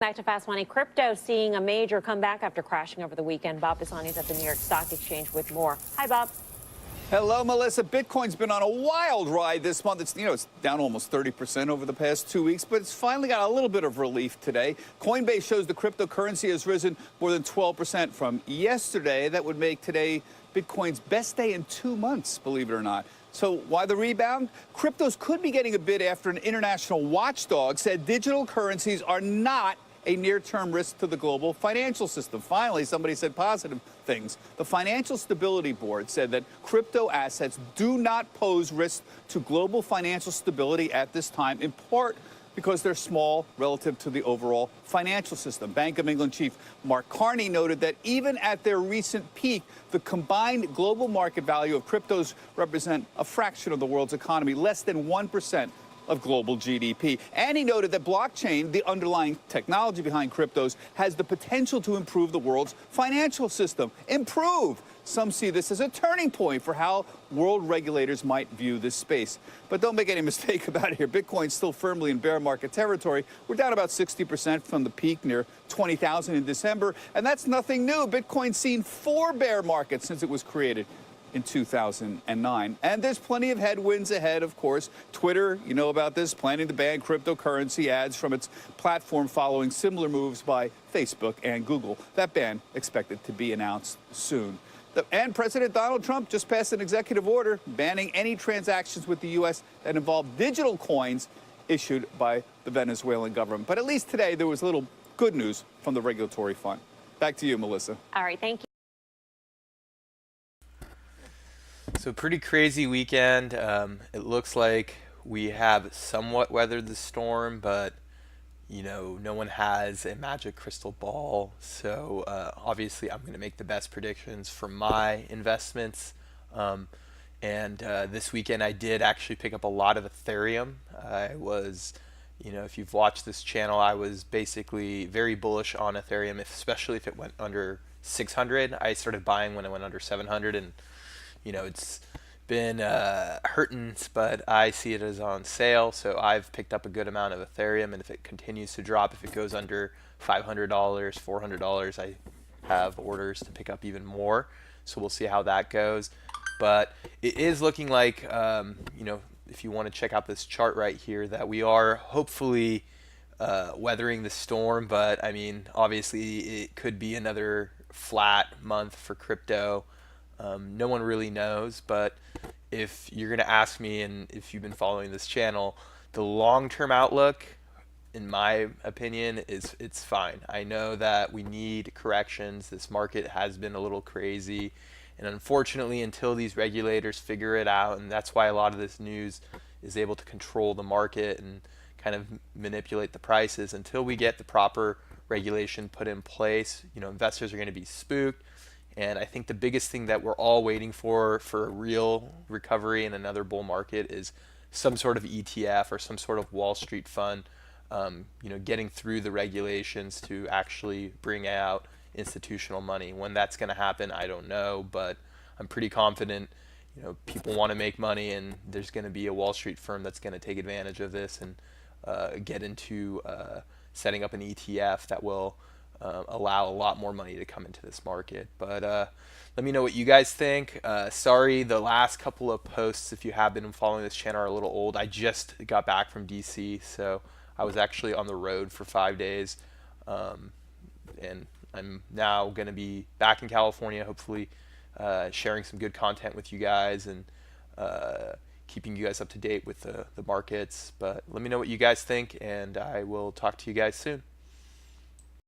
Back to Fast Money. Crypto seeing a major comeback after crashing over the weekend. Bob Pisani's at the New York Stock Exchange with more. Hi, Bob. Hello, Melissa. Bitcoin's been on a wild ride this month. It's down almost 30% over the past 2 weeks, but it's finally got a little bit of relief today. Coinbase shows the cryptocurrency has risen more than 12% from yesterday. That would make today Bitcoin's best day in 2 months, believe it or not. So why the rebound? Cryptos could be getting a bid after an international watchdog said digital currencies are not a near-term risk to the global financial system. Finally, somebody said positive things. The Financial Stability Board said that crypto assets do not pose risk to global financial stability at this time, in part because they're small relative to the overall financial system. Bank of England chief Mark Carney noted that even at their recent peak, the combined global market value of cryptos represent a fraction of the world's economy, less than 1% of global GDP. And he noted that blockchain, the underlying technology behind cryptos, has the potential to improve the world's financial system. Improve! Some see this as a turning point for how world regulators might view this space. But don't make any mistake about it here. Bitcoin's still firmly in bear market territory. We're down about 60% from the peak near 20,000 in December. And that's nothing new. Bitcoin's seen 4 bear markets since it was created in 2009. And there's plenty of headwinds ahead, of course. Twitter, you know about this, planning to ban cryptocurrency ads from its platform following similar moves by Facebook and Google. That ban expected to be announced soon. And President Donald Trump just passed an executive order banning any transactions with the U.S. that involve digital coins issued by the Venezuelan government. But at least today, there was a little good news from the regulatory front. Back to you, Melissa. All right, thank you. So pretty crazy weekend. It looks like we have somewhat weathered the storm, but no one has a magic crystal ball. So obviously I'm going to make the best predictions for my investments. This weekend I did actually pick up a lot of Ethereum. I was, if you've watched this channel, I was basically very bullish on Ethereum, especially if it went under 600. I started buying when it went under 700, and it's been hurting, but I see it as on sale. So I've picked up a good amount of Ethereum, and if it continues to drop, if it goes under $500, $400, I have orders to pick up even more. So we'll see how that goes. But it is looking like, if you want to check out this chart right here, that we are hopefully weathering the storm. But I mean, obviously it could be another flat month for crypto. No one really knows, but if you're going to ask me, and if you've been following this channel, the long-term outlook, in my opinion, it's fine. I know that we need corrections. This market has been a little crazy, and unfortunately, until these regulators figure it out, and that's why a lot of this news is able to control the market and kind of manipulate the prices, until we get the proper regulation put in place, investors are going to be spooked. And I think the biggest thing that we're all waiting for a real recovery in another bull market is some sort of ETF or some sort of Wall Street fund, getting through the regulations to actually bring out institutional money. When that's going to happen, I don't know, but I'm pretty confident. People want to make money, and there's going to be a Wall Street firm that's going to take advantage of this and get into setting up an ETF that will allow a lot more money to come into this market. But let me know what you guys think. Sorry, the last couple of posts, if you have been following this channel, are a little old. I just got back from DC, so I was actually on the road for 5 days, and I'm now going to be back in California, hopefully sharing some good content with you guys and keeping you guys up to date with the markets. But let me know what you guys think, and I will talk to you guys soon.